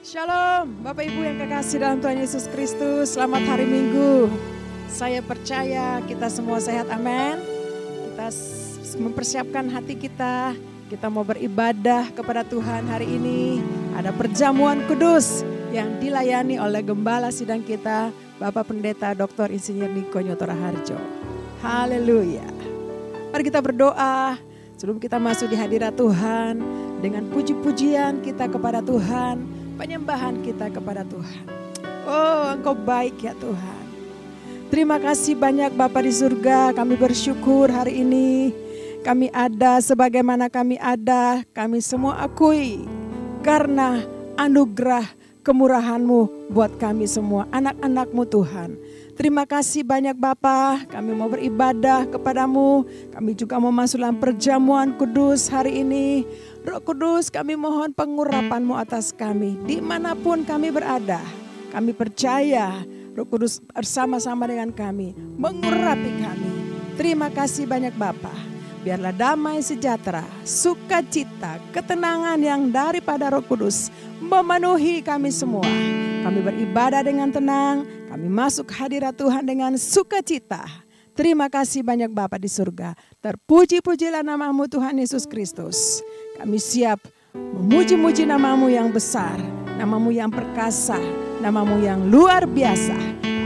Shalom, Bapak Ibu yang kekasih dalam Tuhan Yesus Kristus. Selamat hari Minggu. Saya percaya kita semua sehat, amin. Kita mempersiapkan hati kita. Kita mau beribadah kepada Tuhan hari ini. Ada perjamuan kudus yang dilayani oleh Gembala Sidang kita, Bapak Pendeta Dr. Insinyur Niko Nyotora Harjo. Haleluya. Mari kita berdoa sebelum kita masuk di hadirat Tuhan. Dengan puji-pujian kita kepada Tuhan, penyembahan kita kepada Tuhan. Oh, Engkau baik ya Tuhan. Terima kasih banyak Bapa di surga, kami bersyukur hari ini. Kami ada sebagaimana kami ada, kami semua akui. Karena anugerah kemurahan-Mu buat kami semua, anak-anak-Mu Tuhan. Terima kasih banyak Bapa, kami mau beribadah kepadamu. Kami juga mau masuk dalam perjamuan kudus hari ini. Roh Kudus, kami mohon pengurapan-Mu atas kami, dimanapun kami berada. Kami percaya Roh Kudus bersama-sama dengan kami, mengurapi kami. Terima kasih banyak Bapa. Biarlah damai sejahtera, sukacita, ketenangan yang daripada Roh Kudus memenuhi kami semua. Kami beribadah dengan tenang, kami masuk hadirat Tuhan dengan sukacita. Terima kasih banyak Bapa di surga. Terpuji-pujilah nama-Mu Tuhan Yesus Kristus. Kami siap memuji-muji nama-Mu yang besar, nama-Mu yang perkasa, nama-Mu yang luar biasa.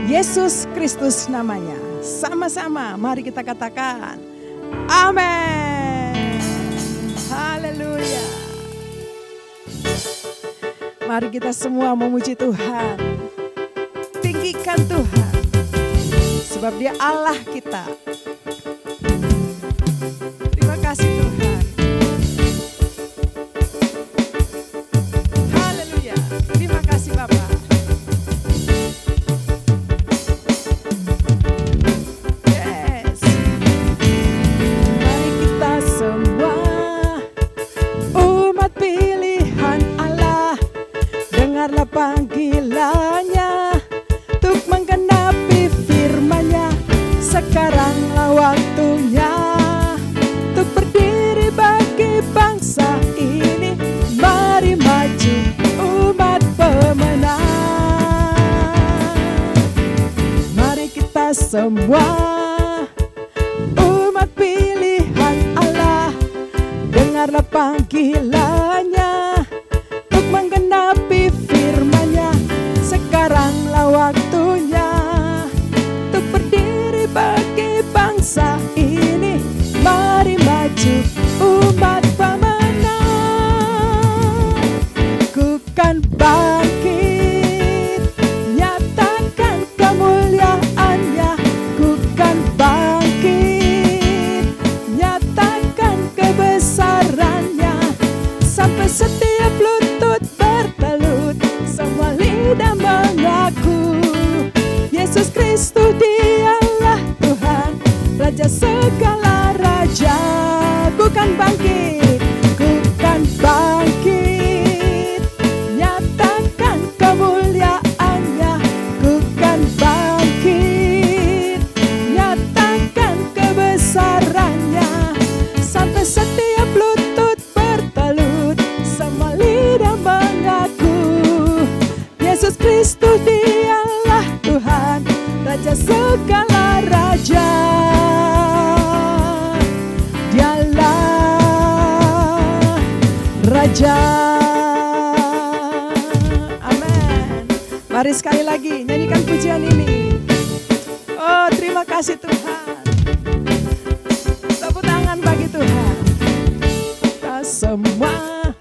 Yesus Kristus namanya. Sama-sama mari kita katakan amin. Haleluya. Mari kita semua memuji Tuhan. Tinggikan Tuhan. Sebab Dia Allah kita. Terima kasih Tuhan. Haleluya. Terima kasih Bapak. Yes. Mari kita semua umat pilihan Allah, dengarlah panggilannya untuk menggenapi firman-Nya. Sekaranglah waktunya untuk berdiri bagi bangsa ini. Mari maju umat pemenang. Mari kita semua umat pilihan Allah, dengarlah panggilannya untuk menggenapi firman-Nya. Sekaranglah waktunya untuk berdiri bagi bangsa ini. Mari maju umat pemenang. Ku kan bangkit, nyatakan kemuliaan-Nya. Ku kan bangkit, nyatakan kebesaran-Nya. Sampai setiap lutut bertelut, semua lidah mengaku Yesus Kristus Dialah Tuhan, Raja segala raja. Bukan bangkit, bukan bangkit, nyatakan kemuliaan-Nya. Bukan bangkit, nyatakan kebesaran-Nya. Sampai setiap lutut bertelut, semua lidah mengaku Yesus Kristus Dialah Tuhan, Raja segala raja. Dialah Raja. Amin. Mari sekali lagi nyanyikan pujian ini. Oh, terima kasih Tuhan. Tepuk tangan bagi Tuhan. Kita semua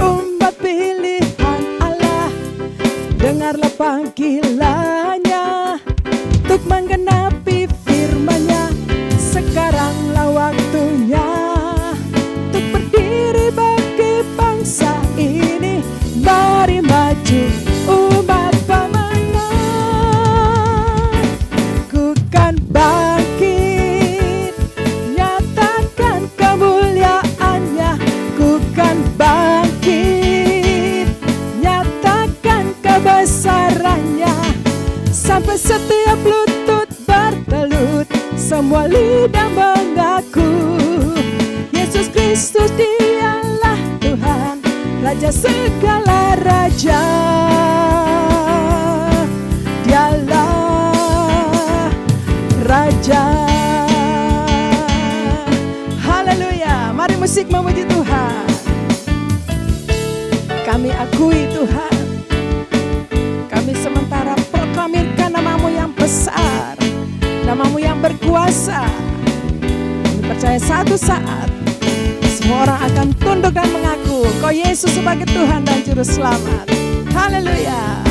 umat pilihan Allah, dengarlah panggilannya untuk menggenapi firman-Nya. Sekaranglah waktunya untuk berdiri bagi bangsa ini. Mari maju umat pemenang. Ku kan bangkit, nyatakan kemuliaan-Nya. Ku kan bangkit, nyatakan kebesaran-Nya. Sampai setiap lutut bertelut, semua lidah mengaku Yesus Kristus Dialah Tuhan, Raja segala raja. memuji Tuhan. Kami akui Tuhan, kami sementara proklamirkan nama-Mu yang besar, nama-Mu yang berkuasa. Kami percaya satu saat semua orang akan tunduk dan mengaku Kau Yesus sebagai Tuhan dan Juru Selamat. Haleluya.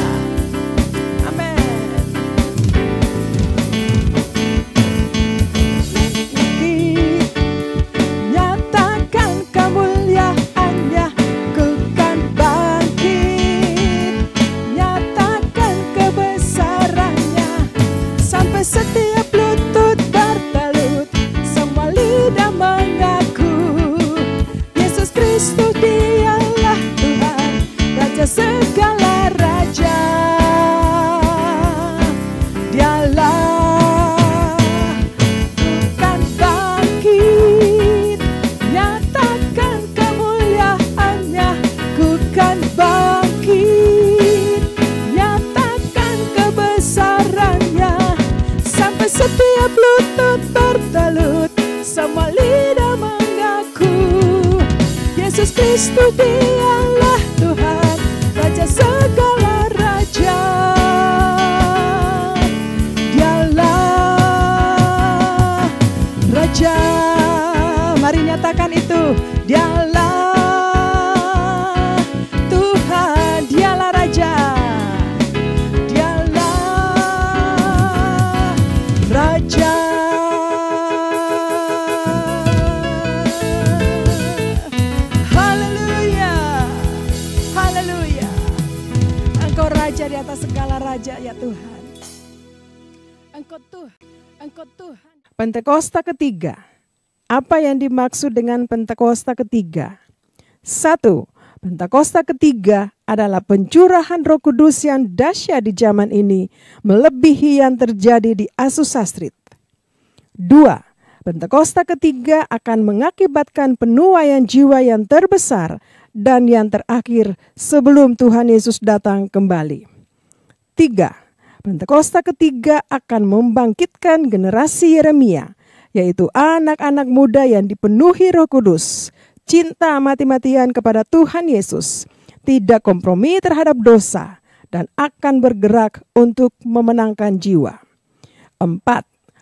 Setiap lutut bertelut, semua lidah mengaku Yesus Kristus dialah Tuhan, Raja segala raja. Dialah bukan bangkit, nyatakan kemuliaannya. Bukan bangkit, nyatakan kebesarannya. Setiap lutut bertelut, semua lidah mengaku Yesus Kristus dialah Tuhan, Raja segala raja. Dialah Raja. Mari nyatakan itu. Dialah Tuhan, dialah Raja. Raja, haleluya, haleluya. Engkau Raja di atas segala raja ya Tuhan. Engkau Tuhan. Pentakosta ketiga. Apa yang dimaksud dengan Pentakosta ketiga? 1. Pentakosta ketiga adalah pencurahan Roh Kudus yang dahsyat di zaman ini, melebihi yang terjadi di Azusa Street. 2. Pentakosta ketiga akan mengakibatkan penuaian jiwa yang terbesar dan yang terakhir sebelum Tuhan Yesus datang kembali. 3. Pentakosta ketiga akan membangkitkan generasi Yeremia, yaitu anak-anak muda yang dipenuhi Roh Kudus, cinta mati-matian kepada Tuhan Yesus, tidak kompromi terhadap dosa, dan akan bergerak untuk memenangkan jiwa. 4.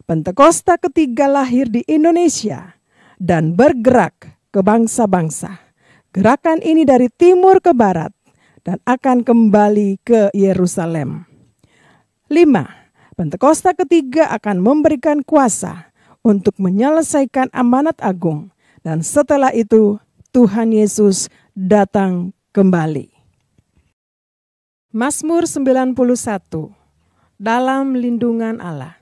Pentakosta ketiga lahir di Indonesia dan bergerak ke bangsa-bangsa. Gerakan ini dari timur ke barat dan akan kembali ke Yerusalem. 5. Pentakosta ketiga akan memberikan kuasa untuk menyelesaikan amanat agung. Dan setelah itu, Tuhan Yesus datang kembali. Mazmur 91. Dalam lindungan Allah.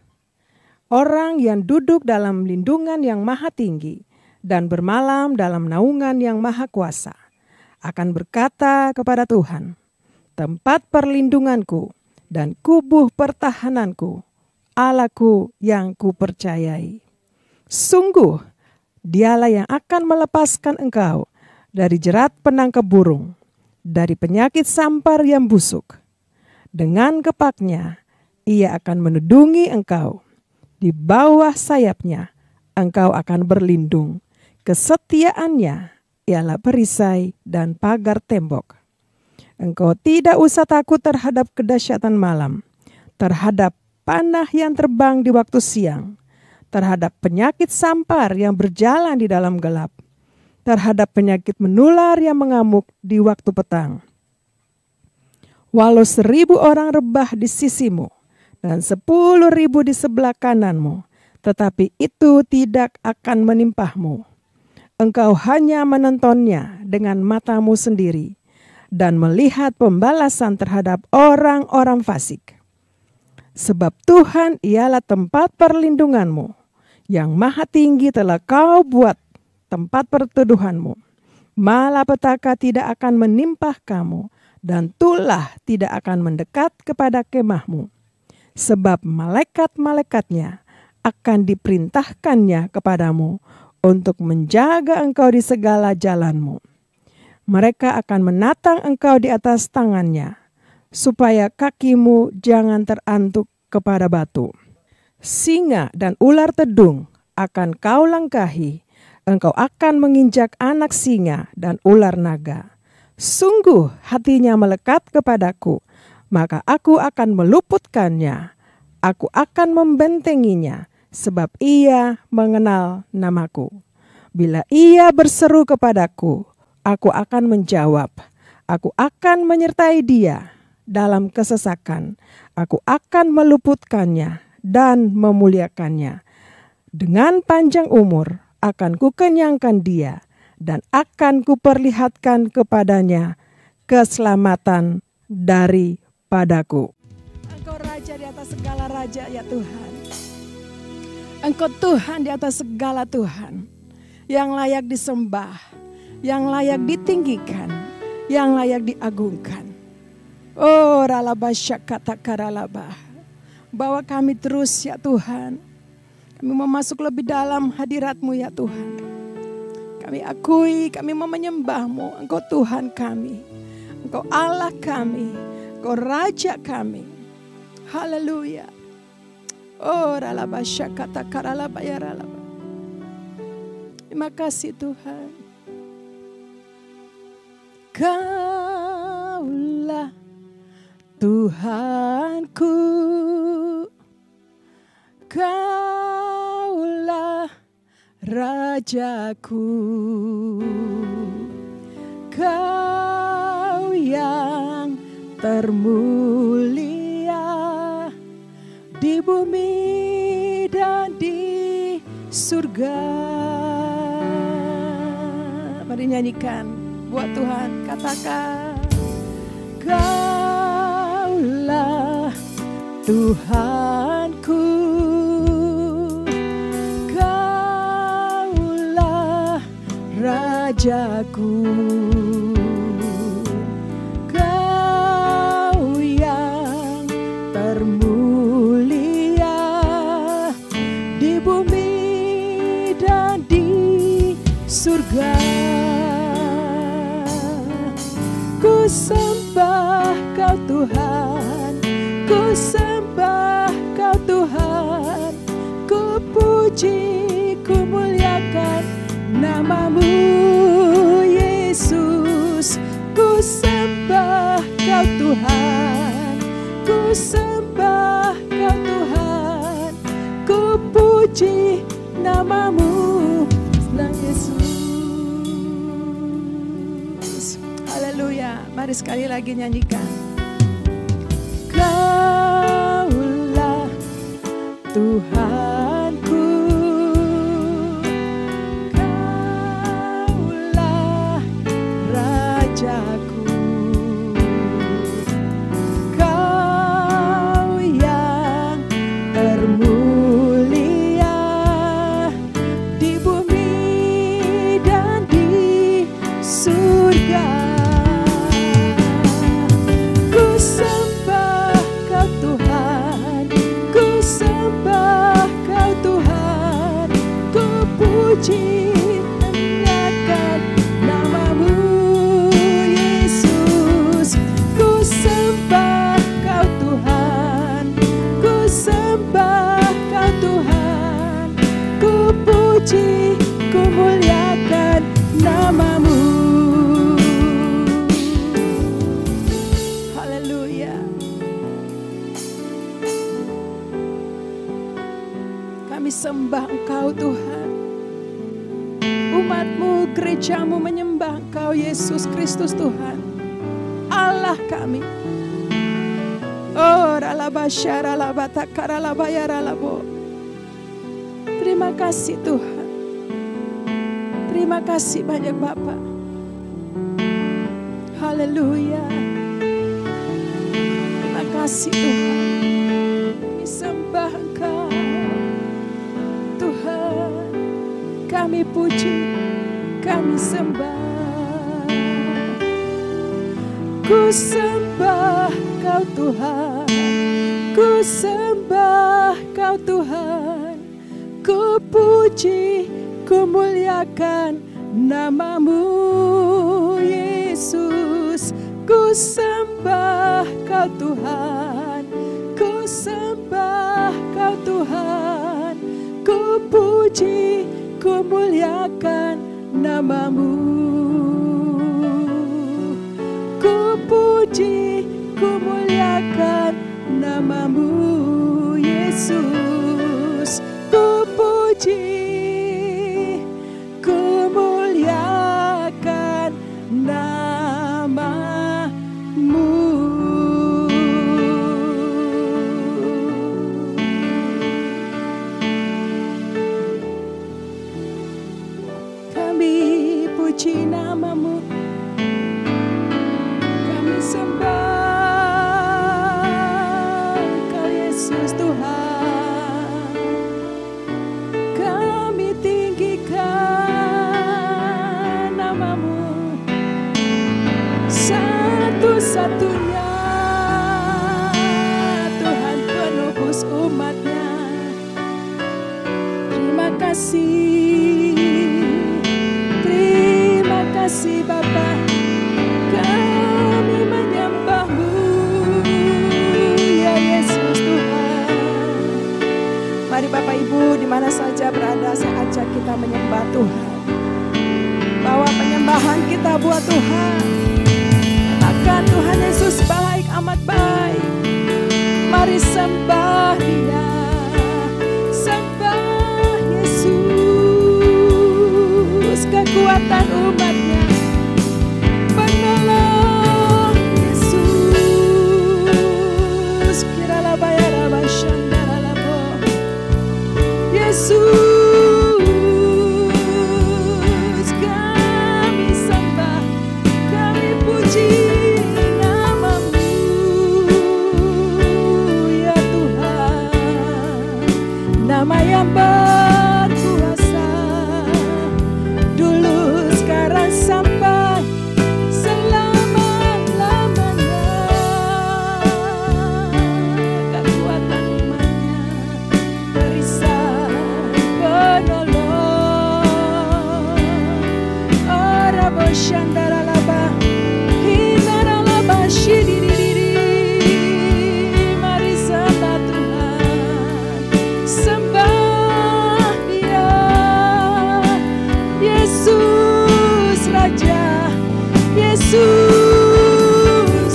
Orang yang duduk dalam lindungan yang maha tinggi dan bermalam dalam naungan yang maha kuasa akan berkata kepada Tuhan, tempat perlindunganku dan kubuh pertahananku, Allahku yang kupercayai. Sungguh, Dialah yang akan melepaskan engkau dari jerat penangkap burung, dari penyakit sampar yang busuk. Dengan kepaknya, Ia akan menudungi engkau. Di bawah sayapnya, engkau akan berlindung. Kesetiaannya ialah perisai dan pagar tembok. Engkau tidak usah takut terhadap kedahsyatan malam, terhadap panah yang terbang di waktu siang, terhadap penyakit sampar yang berjalan di dalam gelap, terhadap penyakit menular yang mengamuk di waktu petang. Walau 1.000 orang rebah di sisimu dan 10.000 di sebelah kananmu, tetapi itu tidak akan menimpahmu. Engkau hanya menontonnya dengan matamu sendiri dan melihat pembalasan terhadap orang-orang fasik. Sebab Tuhan ialah tempat perlindunganmu, yang maha tinggi telah kau buat tempat perteduhanmu. Malapetaka tidak akan menimpah kamu, dan tulah tidak akan mendekat kepada kemahmu. Sebab malaikat-malaikatnya akan diperintahkannya kepadamu untuk menjaga engkau di segala jalanmu. Mereka akan menatang engkau di atas tangannya, supaya kakimu jangan terantuk kepada batu. Singa dan ular tedung akan kau langkahi, Engkau akan menginjak anak singa dan ular naga. Sungguh hatinya melekat kepadaku, maka aku akan meluputkannya. Aku akan membentenginya, sebab ia mengenal namaku. Bila ia berseru kepadaku, aku akan menjawab. Aku akan menyertai dia dalam kesesakan. Aku akan meluputkannya dan memuliakannya. Dengan panjang umur akan kukenyangkan dia dan akan kuperlihatkan kepadanya keselamatan daripadaku. Engkau Raja di atas segala raja ya Tuhan. Engkau Tuhan di atas segala Tuhan. Yang layak disembah, yang layak ditinggikan, yang layak diagungkan. Oh ralaba syakata karalaba. Bawa kami terus ya Tuhan. Kami mau masuk lebih dalam hadirat-Mu ya Tuhan. Kami akui, kami mau menyembah-Mu. Engkau Tuhan kami. Engkau Allah kami. Engkau Raja kami. Haleluya. Oh ralaba syakata karalaba ya ralaba. Terima kasih Tuhan. Kaulah Tuhanku, Kaulah Rajaku, Kau yang termulia di bumi dan di surga. Mari nyanyikan buat Tuhan, katakan Kaulah Tuhanku, Kaulah Rajaku, Kau yang termulia di bumi dan di surga. Ku sembah Kau Tuhan, ku sembah Kau Tuhan, ku puji, ku muliakan nama-Mu Yesus. Ku sembah Kau Tuhan, ku sembah Kau Tuhan, ku puji nama-Mu Yesus. Haleluya. Mari sekali lagi nyanyikan. Kaulah Tuhanku, Kaulah Rajaku, Kau yang termulia di bumi dan di surga. Puji memuliakan nama-Mu Yesus. Ku sembah Kau Tuhan, ku sembah Kau Tuhan, ku puji, ku muliakan nama-Mu. Haleluya. Kami sembah Engkau Tuhan. Umat-Mu, gereja-Mu menyembah Engkau Yesus Kristus Tuhan, Allah kami. Oh ralabasyara labatakara labayara labo. Terima kasih Tuhan. Terima kasih banyak Bapa. Haleluya. Terima kasih Tuhan. Kami sembah Engkau Tuhan. Kami puji, kami sembah. Ku sembah Kau Tuhan, ku sembah Kau Tuhan, ku puji, ku muliakan nama-Mu Yesus. Ku sembah Kau Tuhan, ku sembah Kau Tuhan, ku puji, ku muliakan namamu. Ku puji, ku muliakan namamu Yesus. Ku puji, ku muliakan namamu. Kami puji namamu, kami sembah Kau Yesus Tuhan. Kami tinggikan namamu, satu-satunya Tuhan penebus umatnya. Terima kasih, terima kasih Bapa. Kami menyembahmu ya Yesus Tuhan. Mari Bapak Ibu di mana saja berada, saya ajak kita menyembah Tuhan. Bawa penyembahan kita buat Tuhan. Katakan Tuhan Yesus baik, amat baik. Mari sembah Dia, sembah Yesus, kekuatan umatnya. Penolong Yesus, kiralah bayar abashandara labo. Yesus, kami sembah, kami puji namamu ya Tuhan. Nama yang berkuasa, dulu sekarang sampai selama-lamanya. Kekuatan umatnya, berisan penolong. Ora boshandara laba, hinara laba shididididi. Mari sembah Tuhan, sembah Dia, Yesus Raja, Yesus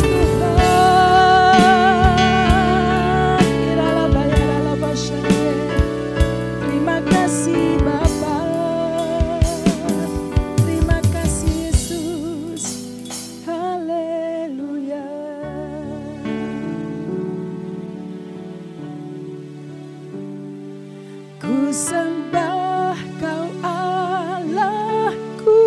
Tuhan. Iralah bayaralah basyande. Terima kasih Bapa, terima kasih Yesus. Haleluya. Ku sembah Kau Allahku,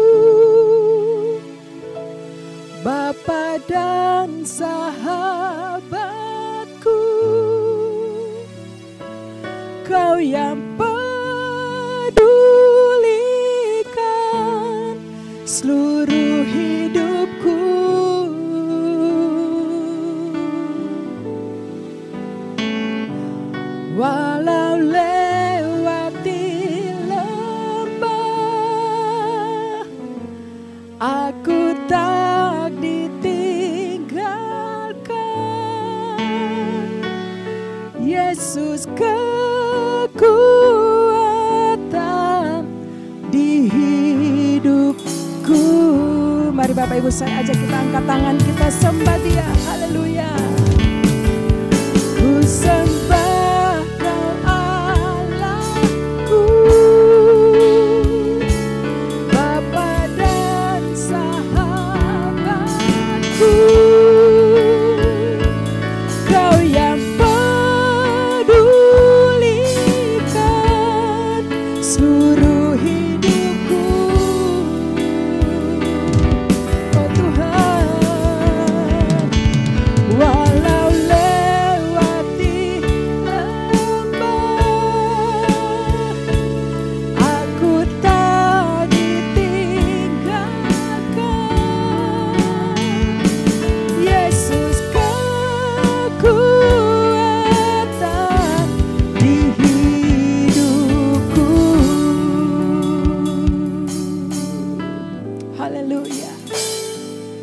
Bapa dan sahabatku. Kau yang pedulikan seluruh hidupku. Walau lewati lembah, aku tak ditinggalkan. Yesus kekuatan di hidupku. Mari Bapak Ibu saya ajak kita angkat tangan, kita sembah Dia. Haleluya. Ku sembah Kau Allahku, Bapa dan sahabatku. Kau yang pedulikan seluruh hidupku. Oh Tuhan, walau lewati lembah, aku tak ditinggalkan. Yesus kekuatan di hidupku. Haleluya.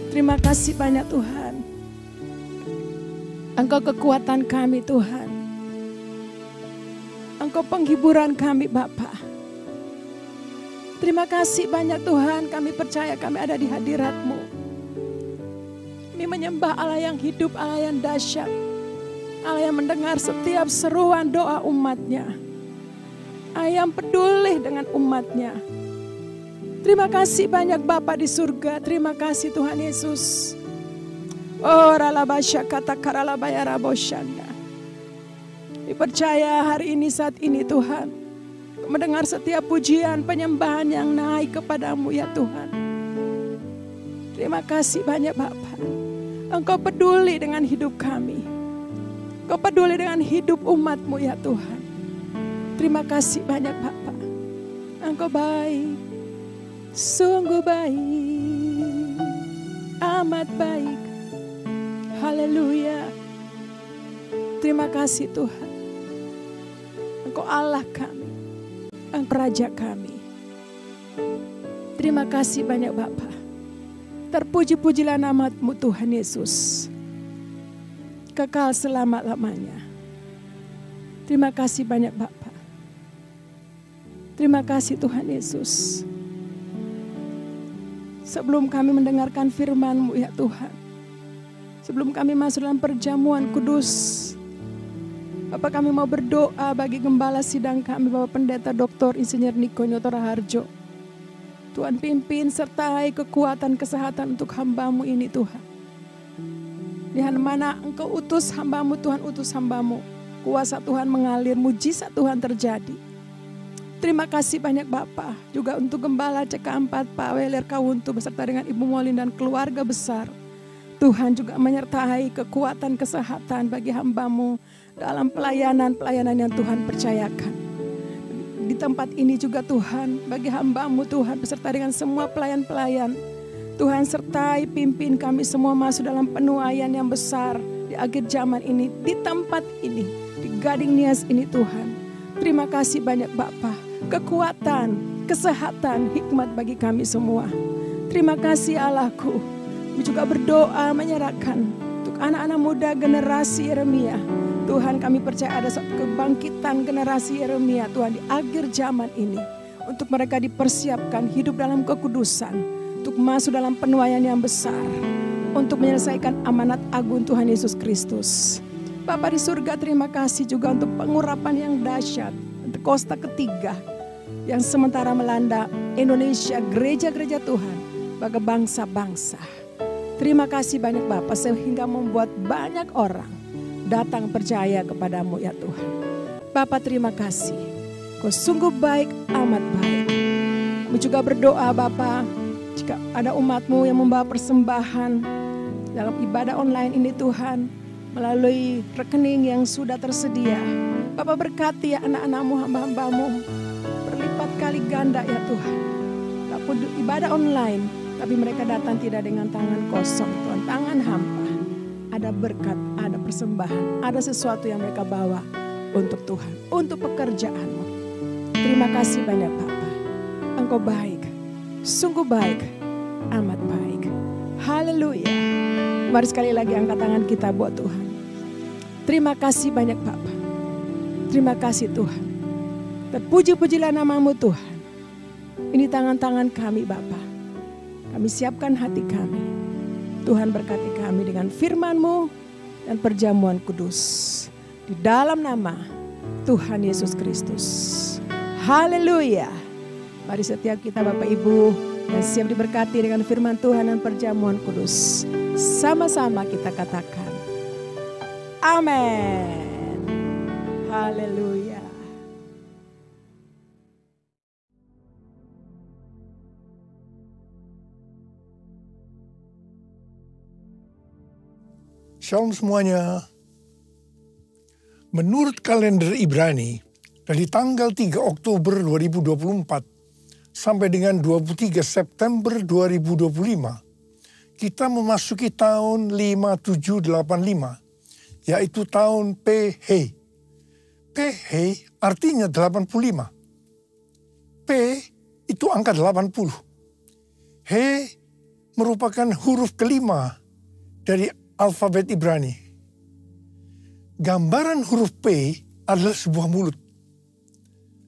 Terima kasih banyak Tuhan. Engkau kekuatan kami Tuhan. Engkau penghiburan kami Bapa. Terima kasih banyak Tuhan, kami percaya kami ada di hadirat-Mu. Kami menyembah Allah yang hidup, Allah yang dahsyat. Allah yang mendengar setiap seruan doa umat-Nya. Allah yang peduli dengan umat-Nya. Terima kasih banyak Bapa di surga, terima kasih Tuhan Yesus. Oh ralabasya kata karalabaya raboshanda. Dipercaya hari ini saat ini Tuhan. Mendengar setiap pujian penyembahan yang naik kepadamu ya Tuhan. Terima kasih banyak Bapa. Engkau peduli dengan hidup kami. Engkau peduli dengan hidup umat-Mu ya Tuhan. Terima kasih banyak Bapa. Engkau baik. Sungguh baik. Amat baik. Haleluya. Terima kasih Tuhan. Engkau Allah kami. Engkau Raja kami. Terima kasih banyak Bapa. Terpuji-pujilah nama-Mu Tuhan Yesus. Kekal selama-lamanya. Terima kasih banyak Bapa. Terima kasih Tuhan Yesus. Sebelum kami mendengarkan firman-Mu ya Tuhan. Sebelum kami masuk dalam perjamuan kudus. Bapak kami mau berdoa bagi gembala sidang kami, Bapak Pendeta Dr. Insinyur Niko Nyoto Raharjo. Tuhan pimpin sertai kekuatan kesehatan untuk hamba-Mu ini Tuhan. Di mana Engkau utus hamba-Mu Tuhan, utus hamba-Mu. Kuasa Tuhan mengalir, mujizat Tuhan terjadi. Terima kasih banyak Bapak. Juga untuk gembala CK4 Pak Weler Kawuntu beserta dengan Ibu Molin dan keluarga besar. Tuhan juga menyertai kekuatan kesehatan bagi hamba-Mu dalam pelayanan yang Tuhan percayakan. Di tempat ini juga Tuhan, bagi hamba-Mu Tuhan, beserta dengan semua pelayan-pelayan. Tuhan sertai pimpin kami semua masuk dalam penuaian yang besar di akhir zaman ini, di tempat ini, di Gading Nias ini Tuhan. Terima kasih banyak Bapa, kekuatan, kesehatan, hikmat bagi kami semua. Terima kasih Allahku. Kami juga berdoa menyerahkan untuk anak-anak muda generasi Yeremia. Tuhan kami percaya ada satu kebangkitan generasi Yeremia Tuhan di akhir zaman ini. Untuk mereka dipersiapkan hidup dalam kekudusan. Untuk masuk dalam penuaian yang besar. Untuk menyelesaikan amanat agung Tuhan Yesus Kristus. Bapa di surga terima kasih juga untuk pengurapan yang dahsyat. Untuk kosta ketiga yang sementara melanda Indonesia, gereja-gereja Tuhan. Bagi bangsa-bangsa. Terima kasih banyak Bapa sehingga membuat banyak orang datang percaya kepadamu ya Tuhan. Bapa terima kasih. Kau sungguh baik, amat baik. Kami juga berdoa Bapa, jika ada umat-Mu yang membawa persembahan dalam ibadah online ini Tuhan, melalui rekening yang sudah tersedia. Bapa berkati ya anak-anak-Mu, hamba-hamba-Mu, berlipat kali ganda ya Tuhan. Walaupun ibadah online, tapi mereka datang tidak dengan tangan kosong Tuhan, tangan hampa. Ada berkat, ada persembahan, ada sesuatu yang mereka bawa untuk Tuhan, untuk pekerjaan-Mu. Terima kasih banyak Bapa. Engkau baik, sungguh baik, amat baik. Haleluya. Mari sekali lagi angkat tangan kita buat Tuhan. Terima kasih banyak Bapa. Terima kasih Tuhan. Terpuji-pujilah nama-Mu Tuhan. Ini tangan-tangan kami Bapa. Kami siapkan hati kami. Tuhan berkati kami dengan firman-Mu dan perjamuan kudus. Di dalam nama Tuhan Yesus Kristus. Haleluya. Mari setiap kita Bapak Ibu yang siap diberkati dengan firman Tuhan dan perjamuan kudus. Sama-sama kita katakan. Amin. Haleluya. Shalom semuanya. Menurut kalender Ibrani, dari tanggal 3 Oktober 2024 sampai dengan 23 September 2025, kita memasuki tahun 5785, yaitu tahun PH. PH artinya 85. P itu angka 80. H merupakan huruf kelima dari alfabet Ibrani. Gambaran huruf P adalah sebuah mulut.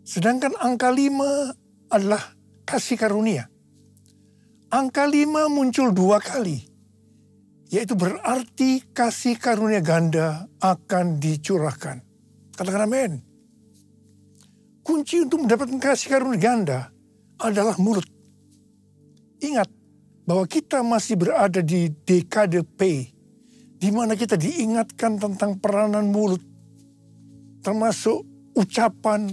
Sedangkan angka 5 adalah kasih karunia. Angka 5 muncul 2 kali. Yaitu berarti kasih karunia ganda akan dicurahkan. Katakan amin. Kunci untuk mendapatkan kasih karunia ganda adalah mulut. Ingat bahwa kita masih berada di dekade P, di mana kita diingatkan tentang peranan mulut, termasuk ucapan,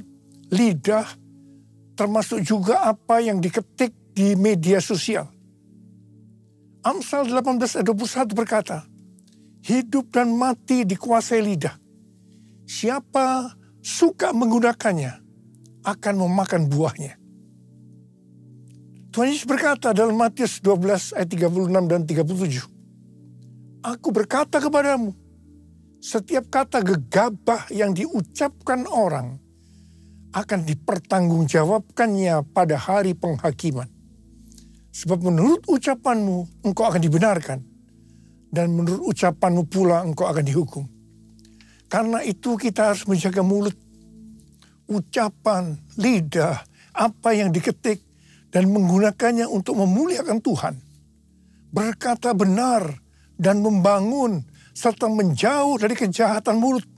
lidah, termasuk juga apa yang diketik di media sosial. Amsal 18 ayat 21 berkata, hidup dan mati dikuasai lidah. Siapa suka menggunakannya akan memakan buahnya. Tuhan Yesus berkata dalam Matius 12 ayat 36 dan 37. Aku berkata kepadamu, setiap kata gegabah yang diucapkan orang akan dipertanggungjawabkannya pada hari penghakiman. Sebab menurut ucapanmu engkau akan dibenarkan, dan menurut ucapanmu pula engkau akan dihukum. Karena itu kita harus menjaga mulut, ucapan, lidah, apa yang diketik, dan menggunakannya untuk memuliakan Tuhan. Berkata benar dan membangun, serta menjauh dari kejahatan mulut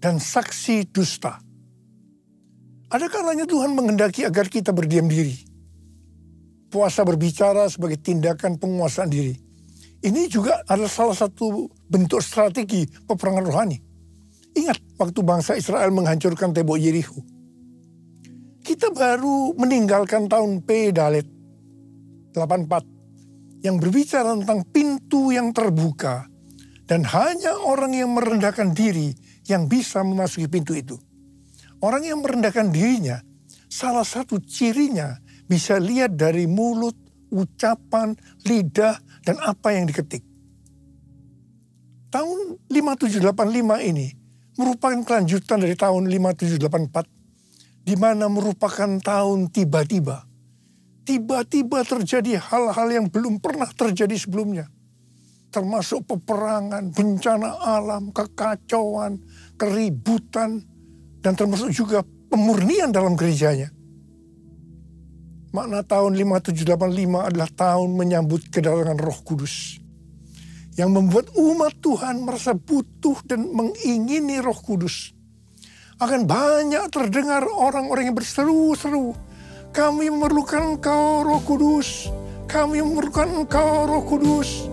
dan saksi dusta. Ada kalanya Tuhan menghendaki agar kita berdiam diri. Puasa berbicara sebagai tindakan penguasaan diri. Ini juga adalah salah satu bentuk strategi peperangan rohani. Ingat waktu bangsa Israel menghancurkan tembok Yerikho. Kita baru meninggalkan tahun P Dalet 84 yang berbicara tentang pintu yang terbuka dan hanya orang yang merendahkan diri yang bisa memasuki pintu itu. Orang yang merendahkan dirinya, salah satu cirinya bisa lihat dari mulut, ucapan, lidah, dan apa yang diketik. Tahun 5785 ini merupakan kelanjutan dari tahun 5784, di mana merupakan tahun tiba-tiba. Tiba-tiba terjadi hal-hal yang belum pernah terjadi sebelumnya. Termasuk peperangan, bencana alam, kekacauan, keributan, dan termasuk juga pemurnian dalam gerejanya. Makna tahun 5785 adalah tahun menyambut kedatangan Roh Kudus. Yang membuat umat Tuhan merasa butuh dan mengingini Roh Kudus. Akan banyak terdengar orang-orang yang berseru-seru, kami memerlukan Engkau Roh Kudus, kami memerlukan Engkau Roh Kudus.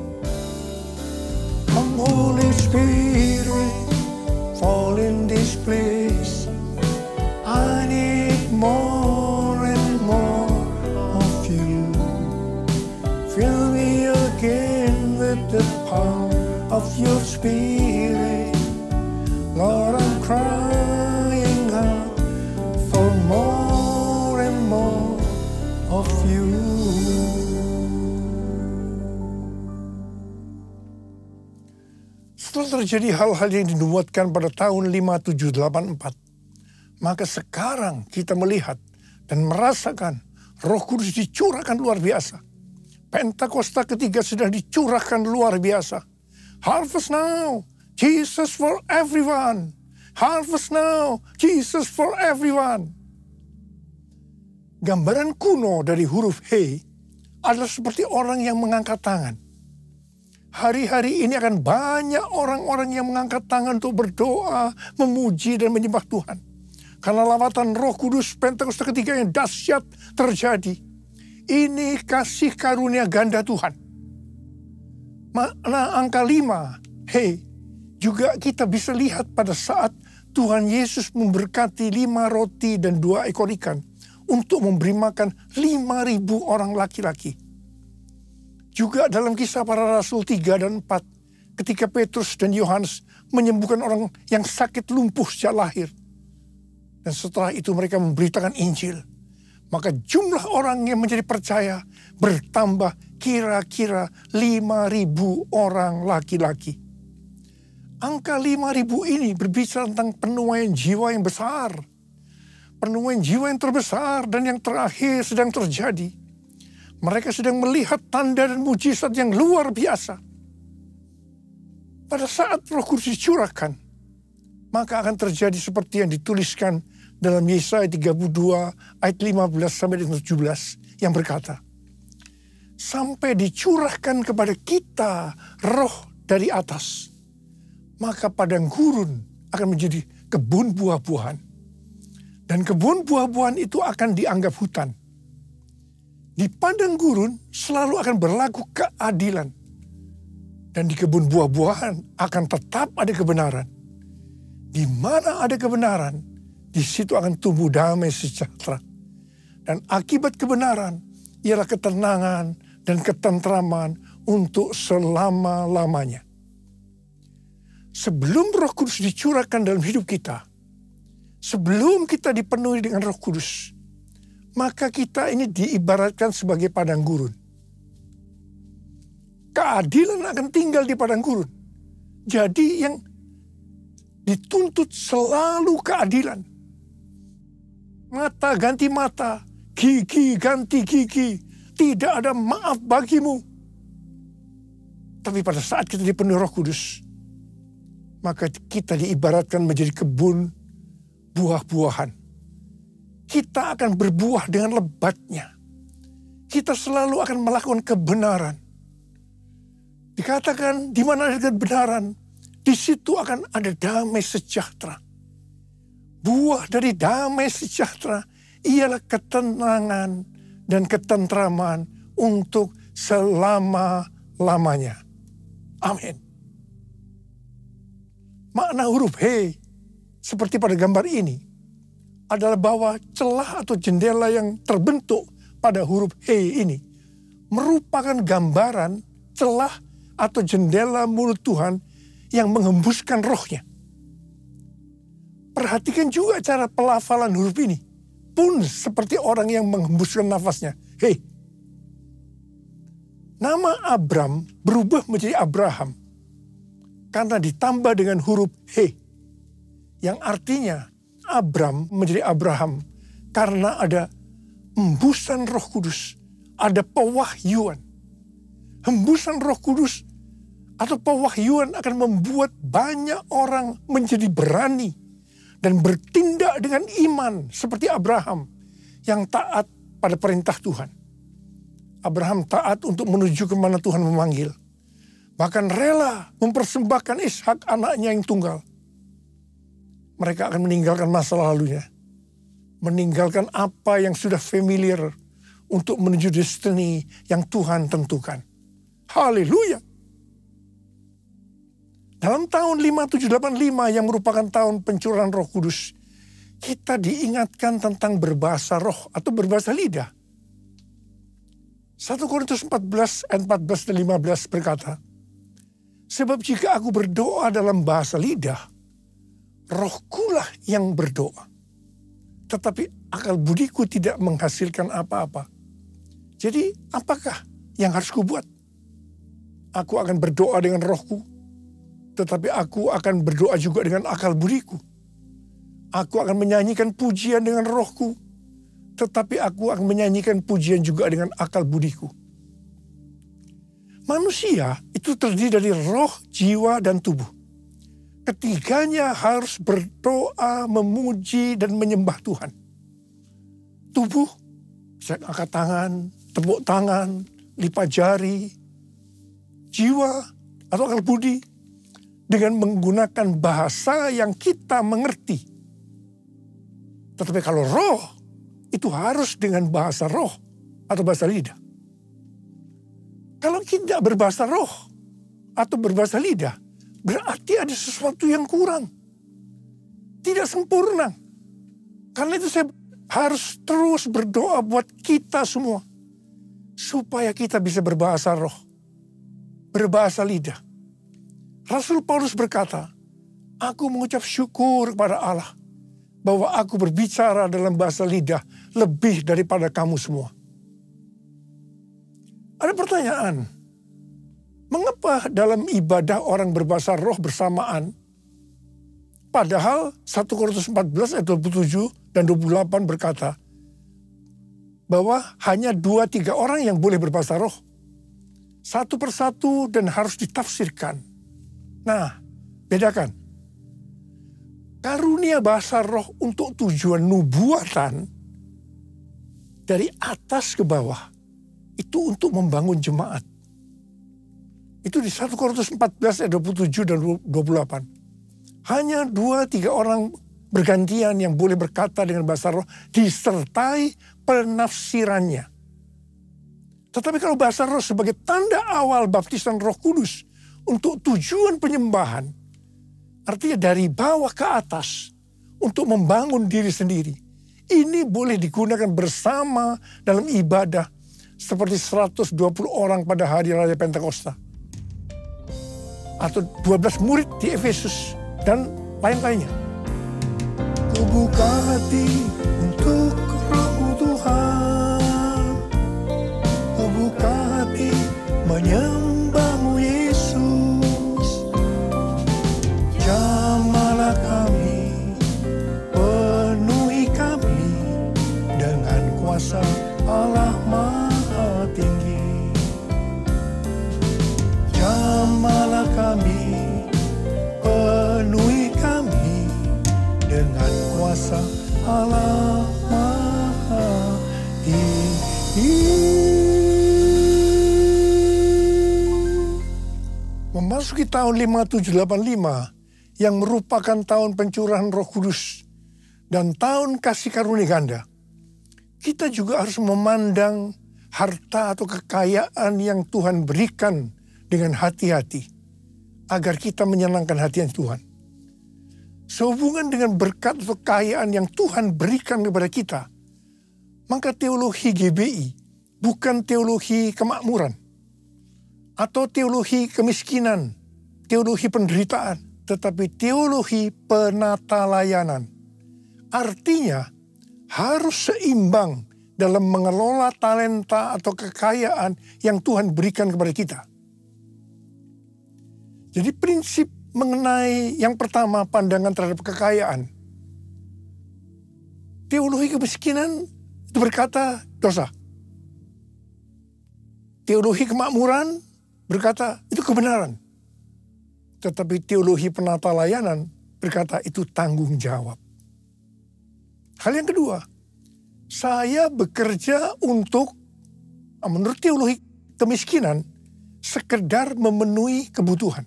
Come Holy Spirit, fall in this place. I need more and more. Fill me again with the power of your Spirit. Lord, I'm crying out for more and more of you. Setelah terjadi hal-hal yang dinubuatkan pada tahun 5784, maka sekarang kita melihat dan merasakan Roh Kudus dicurahkan luar biasa. Pentakosta ketiga sedang dicurahkan luar biasa. Harvest now, Jesus for everyone. Harvest now, Jesus for everyone. Gambaran kuno dari huruf He adalah seperti orang yang mengangkat tangan. Hari-hari ini akan banyak orang-orang yang mengangkat tangan untuk berdoa, memuji dan menyembah Tuhan. Karena lawatan Roh Kudus Pentakosta ketiga yang dahsyat terjadi. Ini kasih karunia ganda Tuhan. Makna angka 5, He, juga kita bisa lihat pada saat Tuhan Yesus memberkati 5 roti dan 2 ekor ikan untuk memberi makan 5.000 orang laki-laki. Juga dalam Kisah Para Rasul 3 dan 4, ketika Petrus dan Yohanes menyembuhkan orang yang sakit lumpuh sejak lahir. Dan setelah itu mereka memberitakan Injil. Maka jumlah orang yang menjadi percaya bertambah kira-kira 5.000 orang laki-laki. Angka 5.000 ini berbicara tentang penuaian jiwa yang besar. Penuaian jiwa yang terbesar dan yang terakhir sedang terjadi. Mereka sedang melihat tanda dan mujizat yang luar biasa. Pada saat Roh Kudus dicurahkan, maka akan terjadi seperti yang dituliskan dalam Yesaya 32 ayat 15 sampai 17 yang berkata, sampai dicurahkan kepada kita roh dari atas, maka padang gurun akan menjadi kebun buah-buahan. Dan kebun buah-buahan itu akan dianggap hutan. Di padang gurun selalu akan berlaku keadilan. Dan di kebun buah-buahan akan tetap ada kebenaran. Di mana ada kebenaran, di situ akan tumbuh damai sejahtera. Dan akibat kebenaran ialah ketenangan dan ketentraman untuk selama-lamanya. Sebelum Roh Kudus dicurahkan dalam hidup kita, sebelum kita dipenuhi dengan Roh Kudus, maka kita ini diibaratkan sebagai padang gurun. Keadilan akan tinggal di padang gurun. Jadi yang dituntut selalu keadilan. Mata ganti mata, gigi ganti gigi. Tidak ada maaf bagimu. Tapi pada saat kita dipenuhi Roh Kudus, maka kita diibaratkan menjadi kebun buah-buahan. Kita akan berbuah dengan lebatnya. Kita selalu akan melakukan kebenaran. Dikatakan di mana ada kebenaran, di situ akan ada damai sejahtera. Buah dari damai sejahtera ialah ketenangan dan ketentraman untuk selama-lamanya. Amin. Makna huruf He seperti pada gambar ini adalah bahwa celah atau jendela yang terbentuk pada huruf He ini merupakan gambaran celah atau jendela mulut Tuhan yang menghembuskan rohnya. Perhatikan juga cara pelafalan huruf ini. Pun seperti orang yang menghembuskan nafasnya. Hei. Nama Abram berubah menjadi Abraham. Karena ditambah dengan huruf He. Yang artinya Abram menjadi Abraham. Karena ada hembusan Roh Kudus. Ada pewahyuan. Hembusan Roh Kudus atau pewahyuan akan membuat banyak orang menjadi berani dan bertindak dengan iman seperti Abraham yang taat pada perintah Tuhan. Abraham taat untuk menuju kemana Tuhan memanggil. Bahkan rela mempersembahkan Ishak anaknya yang tunggal. Mereka akan meninggalkan masa lalunya. Meninggalkan apa yang sudah familiar untuk menuju destiny yang Tuhan tentukan. Haleluya. Dalam tahun 5785 yang merupakan tahun pencurahan Roh Kudus, kita diingatkan tentang berbahasa roh atau berbahasa lidah. 1 Korintus 14 ayat 14 dan 15 berkata, sebab jika aku berdoa dalam bahasa lidah, rohkulah yang berdoa. Tetapi akal budiku tidak menghasilkan apa-apa. Jadi apakah yang harus kubuat? Aku akan berdoa dengan rohku, tetapi aku akan berdoa juga dengan akal budiku. Aku akan menyanyikan pujian dengan rohku, tetapi aku akan menyanyikan pujian juga dengan akal budiku. Manusia itu terdiri dari roh, jiwa, dan tubuh. Ketiganya harus berdoa, memuji, dan menyembah Tuhan. Tubuh, bisa angkat tangan, tepuk tangan, lipat jari. Jiwa atau akal budi dengan menggunakan bahasa yang kita mengerti. Tetapi kalau roh, itu harus dengan bahasa roh atau bahasa lidah. Kalau tidak berbahasa roh atau berbahasa lidah, berarti ada sesuatu yang kurang. Tidak sempurna. Karena itu saya harus terus berdoa buat kita semua. Supaya kita bisa berbahasa roh. Berbahasa lidah. Rasul Paulus berkata, aku mengucap syukur kepada Allah bahwa aku berbicara dalam bahasa lidah lebih daripada kamu semua. Ada pertanyaan, mengapa dalam ibadah orang berbahasa roh bersamaan, padahal 1 Korintus 14 ayat 27 dan 28 berkata bahwa hanya 2-3 orang yang boleh berbahasa roh. Satu persatu dan harus ditafsirkan. Nah, bedakan. karunia bahasa roh untuk tujuan nubuatan dari atas ke bawah itu untuk membangun jemaat. Itu di 1 Korintus 14 ayat 27 dan 28. Hanya 2-3 orang bergantian yang boleh berkata dengan bahasa roh disertai penafsirannya. Tetapi kalau bahasa roh sebagai tanda awal baptisan Roh Kudus untuk tujuan penyembahan, artinya dari bawah ke atas untuk membangun diri sendiri. Ini boleh digunakan bersama dalam ibadah seperti 120 orang pada hari Raya Pentakosta. Atau 12 murid di Efesus dan lain-lainnya. Ku buka hati untuk Roh Tuhan. Ku buka hati menyembah-Mu Yesus. Jamahlah kami, penuhi kami dengan kuasa Allah Maha Tinggi. Jamahlah kami, penuhi kami dengan kuasa Allah Maha Tinggi. Memasuki tahun 5785 yang merupakan tahun pencurahan Roh Kudus dan tahun kasih karunia ganda, kita juga harus memandang harta atau kekayaan yang Tuhan berikan dengan hati-hati agar kita menyenangkan hati Tuhan. Sehubungan dengan berkat atau kekayaan yang Tuhan berikan kepada kita, maka teologi GBI bukan teologi kemakmuran atau teologi kemiskinan, teologi penderitaan, tetapi teologi penata layanan. Artinya harus seimbang dalam mengelola talenta atau kekayaan yang Tuhan berikan kepada kita. Jadi prinsip mengenai yang pertama, pandangan terhadap kekayaan. Teologi kemiskinan itu berkata dosa. Teologi kemakmuran berkata itu kebenaran. Tetapi teologi penata layanan berkata itu tanggung jawab. Hal yang kedua, saya bekerja untuk, menurut teologi kemiskinan, sekedar memenuhi kebutuhan.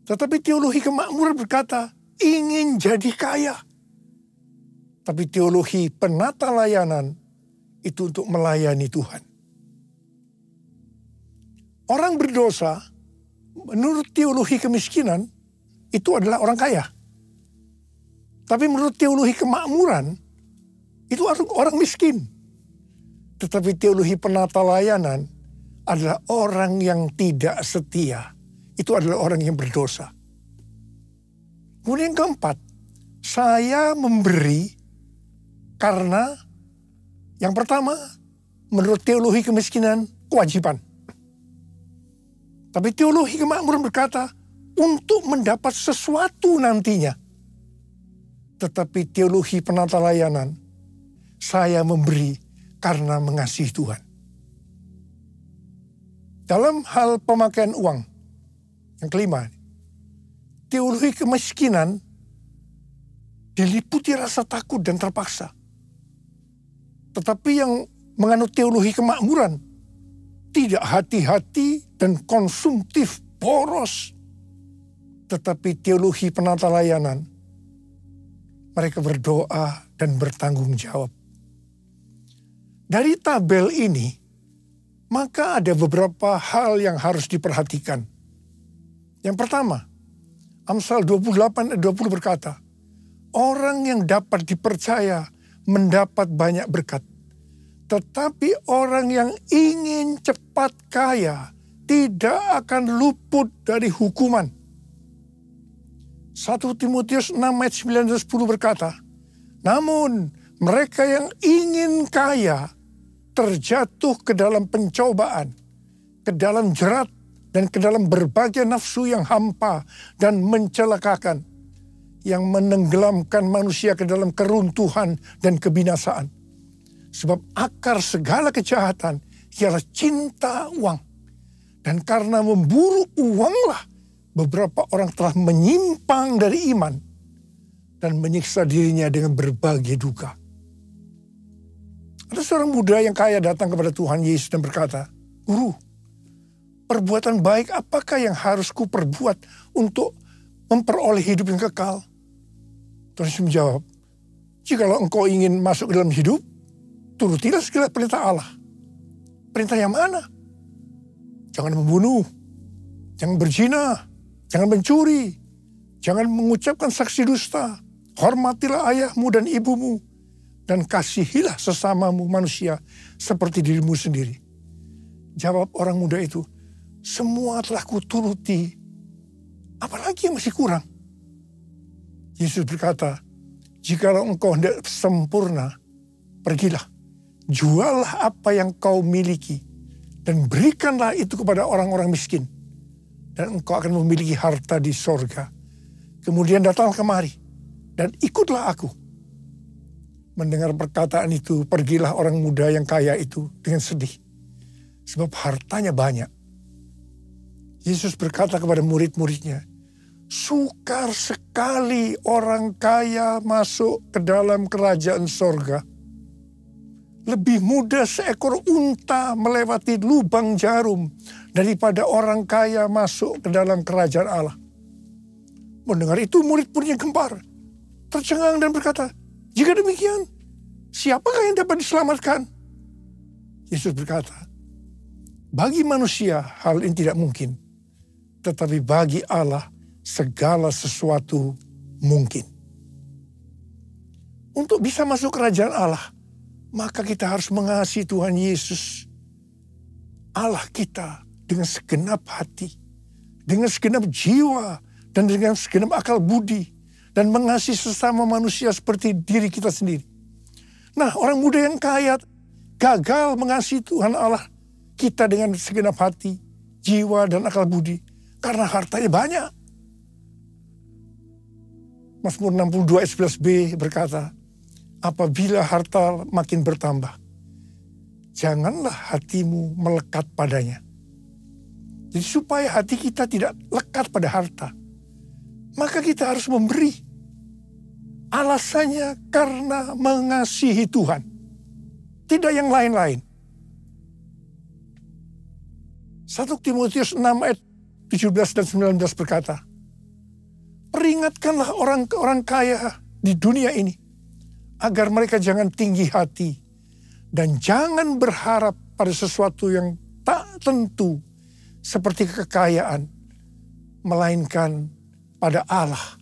Tetapi teologi kemakmuran berkata ingin jadi kaya. Tapi teologi penata layanan itu untuk melayani Tuhan. Orang berdosa menurut teologi kemiskinan itu adalah orang kaya. Tapi menurut teologi kemakmuran itu orang miskin. Tetapi teologi penata layanan adalah orang yang tidak setia. Itu adalah orang yang berdosa. Kemudian yang keempat, saya memberi karena yang pertama, menurut teologi kemiskinan, kewajiban. Tapi teologi kemakmuran berkata, untuk mendapat sesuatu nantinya. Tetapi teologi penata layanan, saya memberi karena mengasihi Tuhan. Dalam hal pemakaian uang, yang kelima, teologi kemiskinan diliputi rasa takut dan terpaksa. Tetapi yang menganut teologi kemakmuran tidak hati-hati dan konsumtif boros. Tetapi teologi penata layanan, mereka berdoa dan bertanggung jawab. Dari tabel ini, maka ada beberapa hal yang harus diperhatikan. Yang pertama, Amsal 28 ayat 20 berkata, orang yang dapat dipercaya mendapat banyak berkat. Tetapi orang yang ingin cepat kaya tidak akan luput dari hukuman. 1 Timotius 6 ayat 9 dan 10 berkata, namun mereka yang ingin kaya terjatuh ke dalam pencobaan, ke dalam jerat, dan ke dalam berbagai nafsu yang hampa dan mencelakakan, yang menenggelamkan manusia ke dalam keruntuhan dan kebinasaan. Sebab akar segala kejahatan ialah cinta uang. Dan karena memburu uanglah beberapa orang telah menyimpang dari iman dan menyiksa dirinya dengan berbagai duka. Ada seorang muda yang kaya datang kepada Tuhan Yesus dan berkata, "Guru, perbuatan baik apakah yang harus kuperbuat untuk memperoleh hidup yang kekal?" Tuhan Yesus menjawab, "Jikalau engkau ingin masuk ke dalam hidup, turutilah segala perintah Allah." Perintah yang mana? Jangan membunuh, jangan berzina, jangan mencuri, jangan mengucapkan saksi dusta, hormatilah ayahmu dan ibumu, dan kasihilah sesamamu manusia seperti dirimu sendiri. Jawab orang muda itu, "Semua telah kuturuti, apalagi yang masih kurang?" Yesus berkata, "Jikalau engkau hendak sempurna, pergilah, juallah apa yang kau miliki, dan berikanlah itu kepada orang-orang miskin, dan engkau akan memiliki harta di sorga. Kemudian datanglah kemari, dan ikutlah aku." Mendengar perkataan itu, pergilah orang muda yang kaya itu dengan sedih, sebab hartanya banyak. Yesus berkata kepada murid-muridnya, "Sukar sekali orang kaya masuk ke dalam kerajaan sorga. Lebih mudah seekor unta melewati lubang jarum daripada orang kaya masuk ke dalam kerajaan Allah." Mendengar itu murid-muridnya gempar, tercengang dan berkata, "Jika demikian, siapakah yang dapat diselamatkan?" Yesus berkata, "Bagi manusia hal ini tidak mungkin, tetapi bagi Allah segala sesuatu mungkin." Untuk bisa masuk kerajaan Allah, maka kita harus mengasihi Tuhan Yesus, Allah kita, dengan segenap hati, dengan segenap jiwa, dan dengan segenap akal budi, dan mengasihi sesama manusia seperti diri kita sendiri. Nah, orang muda yang kaya gagal mengasihi Tuhan Allah kita dengan segenap hati, jiwa, dan akal budi karena hartanya banyak. Mazmur 62 ayat 11b berkata, "Apabila harta makin bertambah, janganlah hatimu melekat padanya." Jadi supaya hati kita tidak lekat pada harta, maka kita harus memberi. Alasannya karena mengasihi Tuhan, tidak yang lain-lain. 1 Timotius 6 ayat 17 dan 19 berkata, "Peringatkanlah orang kaya di dunia ini, agar mereka jangan tinggi hati dan jangan berharap pada sesuatu yang tak tentu seperti kekayaan, melainkan pada Allah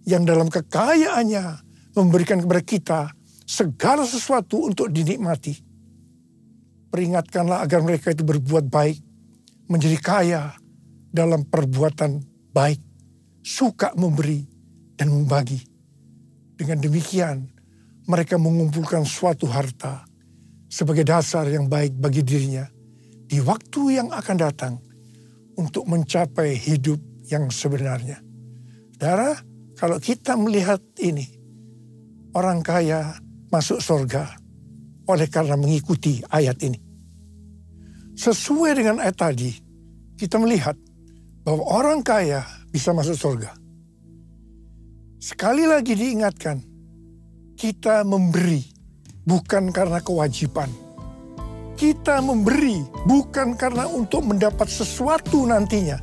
yang dalam kekayaannya memberikan kepada kita segala sesuatu untuk dinikmati. Peringatkanlah agar mereka itu berbuat baik, menjadi kaya dalam perbuatan baik, suka memberi dan membagi. Dengan demikian, mereka mengumpulkan suatu harta sebagai dasar yang baik bagi dirinya di waktu yang akan datang untuk mencapai hidup yang sebenarnya." Saudara, kalau kita melihat ini, orang kaya masuk surga oleh karena mengikuti ayat ini. Sesuai dengan ayat tadi, kita melihat bahwa orang kaya bisa masuk surga. Sekali lagi diingatkan, kita memberi bukan karena kewajiban. Kita memberi bukan karena untuk mendapat sesuatu nantinya,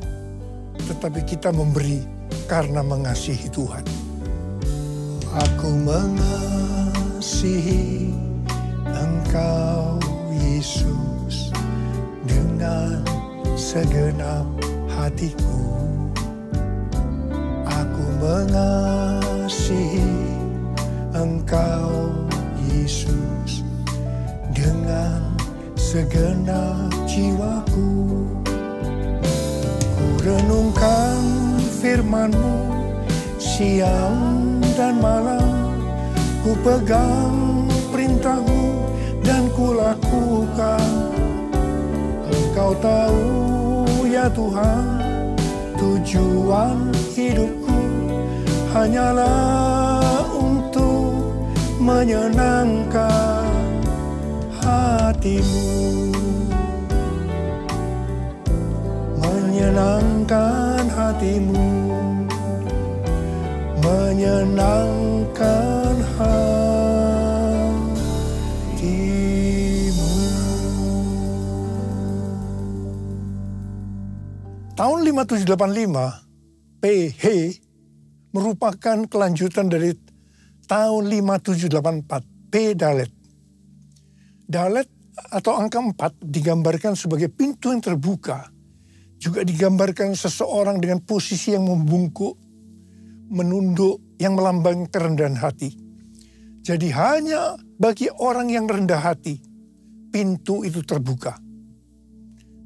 tetapi kita memberi karena mengasihi Tuhan. Aku mengasihi Engkau Yesus dengan segenap hatiku. Aku mengasihi Engkau Yesus dengan segenap jiwaku. Ku renungkan firman-Mu siang dan malam, ku pegang perintah-Mu dan ku lakukan. Engkau tahu ya Tuhan, tujuan hidupku hanyalah untuk menyenangkan hati-Mu. Menyenangkan hati hatimu, menyenangkan hatimu. Tahun 5785, PH merupakan kelanjutan dari tahun 5784, P Dalet. Dalet atau angka 4 digambarkan sebagai pintu yang terbuka. Juga digambarkan seseorang dengan posisi yang membungkuk, menunduk, yang melambangkan kerendahan hati. Jadi hanya bagi orang yang rendah hati, pintu itu terbuka.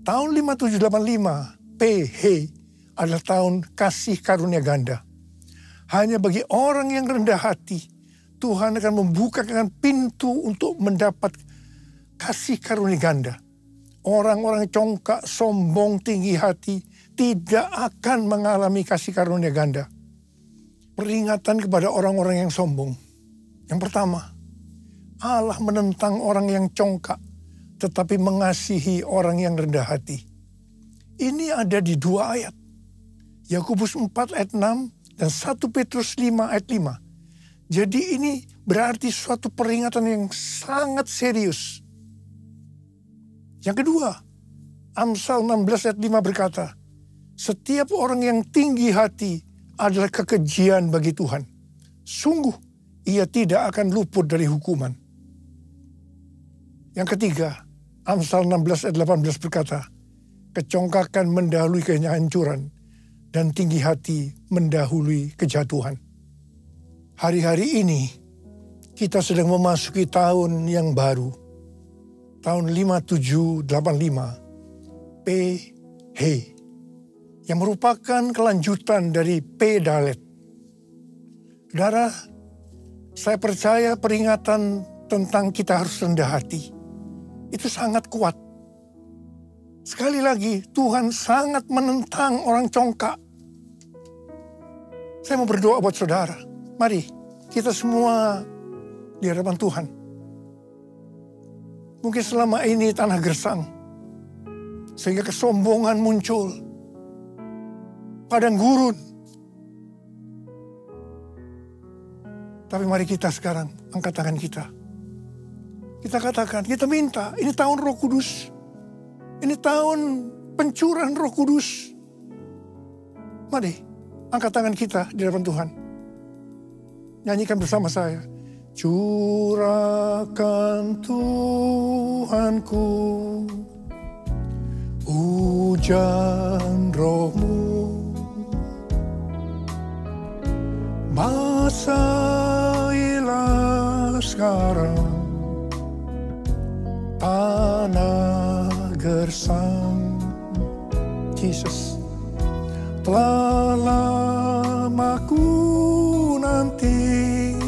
Tahun 5785, PH adalah tahun kasih karunia ganda. Hanya bagi orang yang rendah hati, Tuhan akan membukakan pintu untuk mendapat kasih karunia ganda. Orang-orang congkak, sombong, tinggi hati tidak akan mengalami kasih karunia ganda. Peringatan kepada orang-orang yang sombong. Yang pertama, Allah menentang orang yang congkak, tetapi mengasihi orang yang rendah hati. Ini ada di 2 ayat. Yakobus 4 ayat 6 dan 1 Petrus 5 ayat 5. Jadi ini berarti suatu peringatan yang sangat serius. Yang kedua, Amsal 16 ayat 5 berkata, setiap orang yang tinggi hati adalah kekejian bagi Tuhan. Sungguh, ia tidak akan luput dari hukuman. Yang ketiga, Amsal 16 ayat 18 berkata, kecongkakan mendahului kehancuran dan tinggi hati mendahului kejatuhan. Hari-hari ini, kita sedang memasuki tahun yang baru. Tahun 5785, PH, yang merupakan kelanjutan dari P Dalet. Saudara, saya percaya peringatan tentang kita harus rendah hati, itu sangat kuat. Sekali lagi, Tuhan sangat menentang orang congkak. Saya mau berdoa buat saudara. Mari, kita semua di hadapan Tuhan. Mungkin selama ini tanah gersang, sehingga kesombongan muncul, padang gurun. Tapi mari kita sekarang angkat tangan kita. Kita katakan, kita minta, ini tahun Roh Kudus. Ini tahun pencurahan Roh Kudus. Mari, angkat tangan kita di hadapan Tuhan. Nyanyikan bersama saya. Curahkan Tuhanku hujan Roh-Mu, basahilah sekarang tanah gersang. Jesus, telah lama ku nanti,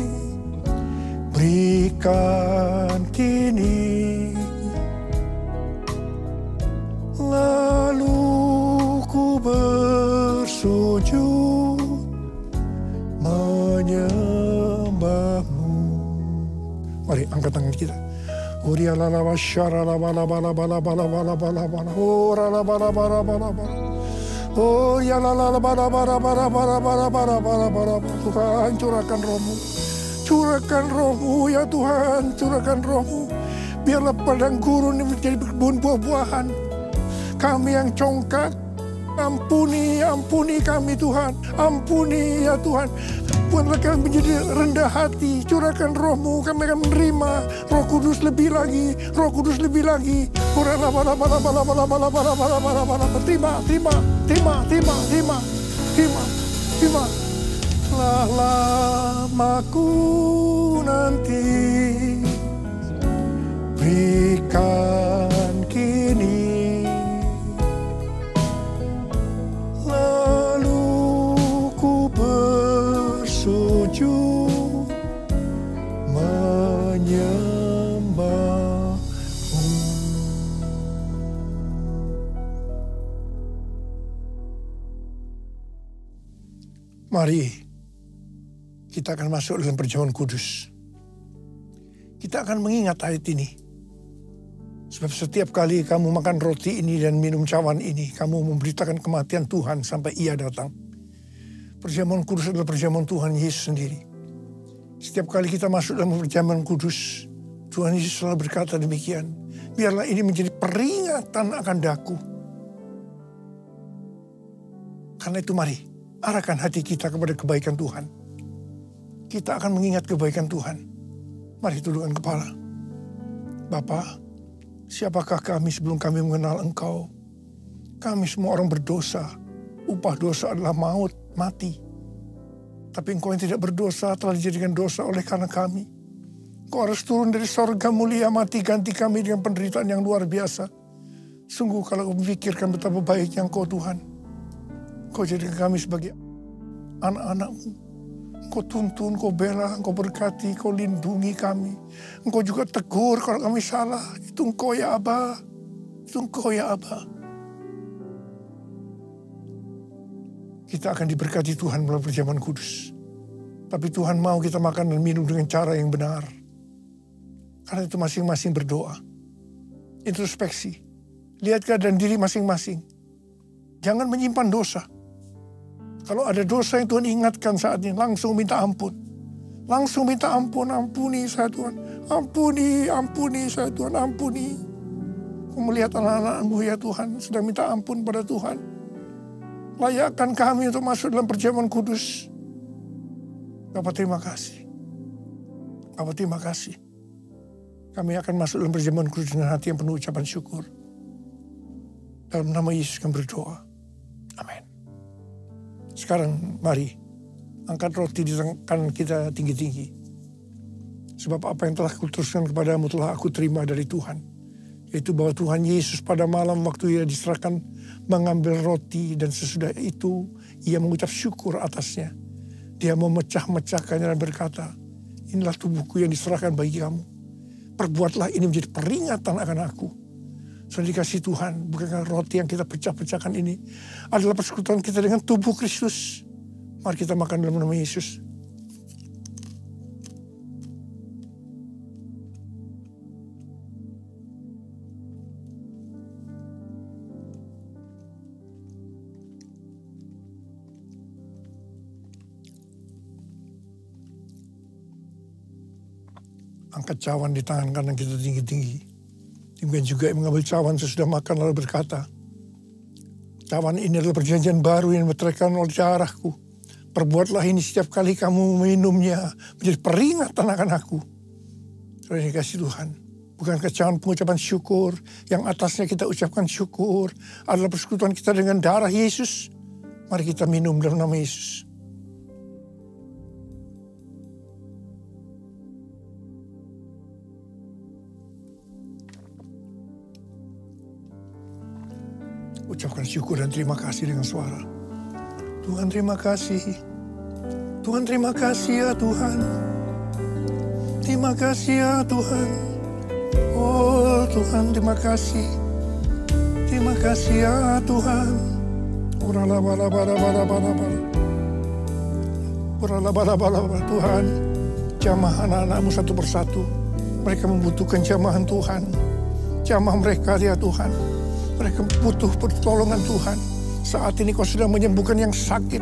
berikan kini, lalu ku bersujud menyembah-Mu. Mari angkat tangan kita. Tuhan, curahkan Roh-Mu. Curahkan Roh-Mu ya Tuhan, curahkan Roh-Mu. Biarlah padang gurun ini menjadi kebun buah-buahan. Kami yang congkak, ampuni kami Tuhan. Ampuni ya Tuhan. Buatlah kami menjadi rendah hati. Curahkan Roh-Mu, kami akan menerima Roh Kudus lebih lagi. Roh Kudus lebih lagi. Terima. Telah lama ku nanti, berikan kini, lalu ku bersujud menyembah-Mu. Mari kita akan masuk dalam perjamuan kudus. Kita akan mengingat ayat ini. Sebab setiap kali kamu makan roti ini dan minum cawan ini, kamu memberitakan kematian Tuhan sampai Ia datang. Perjamuan kudus adalah perjamuan Tuhan Yesus sendiri. Setiap kali kita masuk dalam perjamuan kudus, Tuhan Yesus selalu berkata demikian. Biarlah ini menjadi peringatan akan daku. Karena itu mari, arahkan hati kita kepada kebaikan Tuhan. Kita akan mengingat kebaikan Tuhan. Mari tundukkan kepala. Bapa, siapakah kami sebelum kami mengenal Engkau? Kami semua orang berdosa. Upah dosa adalah maut, mati. Tapi Engkau yang tidak berdosa telah dijadikan dosa oleh karena kami. Engkau harus turun dari sorga mulia, mati ganti kami dengan penderitaan yang luar biasa. Sungguh kalau kau memikirkan betapa baiknya Engkau Tuhan. Engkau jadikan kami sebagai anak-anak-Mu. Engkau tuntun, Engkau bela, Engkau berkati, Engkau lindungi kami. Engkau juga tegur kalau kami salah. Itu Engkau ya Aba. Itu Engkau ya Aba. Kita akan diberkati Tuhan melalui perjamuan kudus. Tapi Tuhan mau kita makan dan minum dengan cara yang benar. Karena itu masing-masing berdoa. Introspeksi. Lihat keadaan diri masing-masing. Jangan menyimpan dosa. Kalau ada dosa yang Tuhan ingatkan saat ini, langsung minta ampun. Langsung minta ampun, ampuni saya Tuhan. Ampuni saya Tuhan, ampuni. Kau melihat anak-anak-Mu ya Tuhan, sedang minta ampun pada Tuhan. Layakkan kami untuk masuk dalam perjamuan kudus. Bapak terima kasih. Bapak terima kasih. Kami akan masuk dalam perjamuan kudus dengan hati yang penuh ucapan syukur. Dalam nama Yesus kami berdoa. Amin. Sekarang mari angkat roti di tangan kita tinggi-tinggi. Sebab apa yang telah kuteruskan kepadamu telah aku terima dari Tuhan. Yaitu bahwa Tuhan Yesus pada malam waktu Ia diserahkan mengambil roti dan sesudah itu Ia mengucap syukur atasnya. Dia memecah-mecahkannya dan berkata, inilah tubuhku yang diserahkan bagi kamu. Perbuatlah ini menjadi peringatan akan aku. Sudah dikasih Tuhan, bukankah roti yang kita pecah-pecahkan ini adalah persekutuan kita dengan tubuh Kristus. Mari kita makan dalam nama Yesus. Angkat cawan di tangan kanan kita tinggi-tinggi. Demikian juga yang mengambil cawan sesudah makan lalu berkata, cawan ini adalah perjanjian baru yang dimeteraikan oleh darahku. Perbuatlah ini setiap kali kamu meminumnya menjadi peringatan akan aku. Saudara dikasih Tuhan, bukankah cawan pengucapan syukur yang atasnya kita ucapkan syukur adalah persekutuan kita dengan darah Yesus? Mari kita minum dalam nama Yesus. Ucapkan syukur dan terima kasih dengan suara. Tuhan terima kasih. Tuhan terima kasih ya Tuhan. Terima kasih ya Tuhan. Oh Tuhan terima kasih. Terima kasih ya Tuhan. Urala bala bala bala bala bala. Urala bala bala bala Tuhan. Jamah anak-anak-Mu satu persatu. Mereka membutuhkan jamahan Tuhan. Jamah mereka ya Tuhan. Mereka butuh pertolongan Tuhan. Saat ini Kau sedang menyembuhkan yang sakit.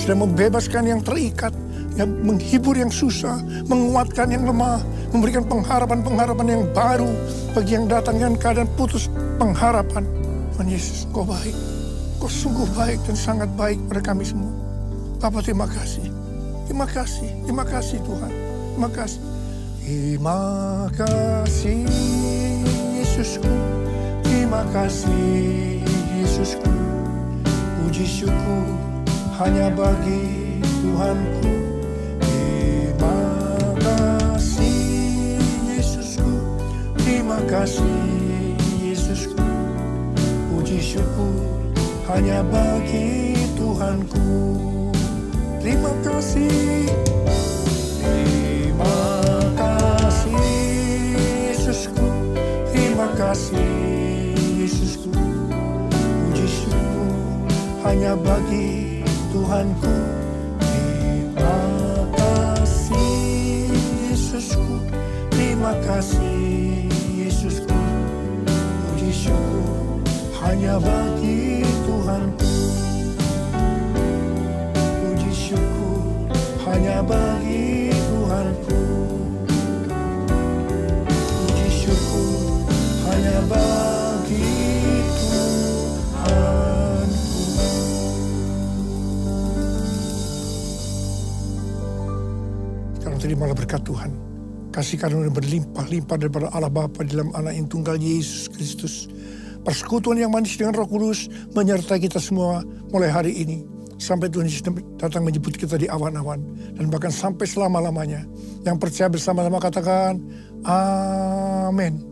Sedang membebaskan yang terikat. Yang menghibur yang susah. Menguatkan yang lemah. Memberikan pengharapan-pengharapan yang baru. Bagi yang datang dengan keadaan putus pengharapan. Tuhan Yesus, Kau baik. Kau sungguh baik dan sangat baik pada kami semua. Bapa terima kasih. Terima kasih. Terima kasih Tuhan. Terima kasih. Terima kasih Yesusku. Terima kasih Yesusku, puji syukur hanya bagi Tuhanku. Terima kasih Yesusku, terima kasih Yesusku, puji syukur hanya bagi Tuhanku. Terima kasih, terima kasih Yesusku, terima kasih Yesusku, puji syukur hanya bagi Tuhanku. Terima kasih Yesusku, terima kasih Yesusku, hanya bagi Tuhanku. Puji syukur hanya bagi Tuhanku. Puji syukur hanya bagi Tuhanku. Sekarang terimalah berkat Tuhan. Kasih karunia berlimpah-limpah daripada Allah Bapa di dalam Anak yang tunggal Yesus Kristus. Persekutuan yang manis dengan Roh Kudus menyertai kita semua mulai hari ini. Sampai Tuhan Yesus datang menjemput kita di awan-awan. Dan bahkan sampai selama-lamanya. Yang percaya bersama-sama katakan, Amin.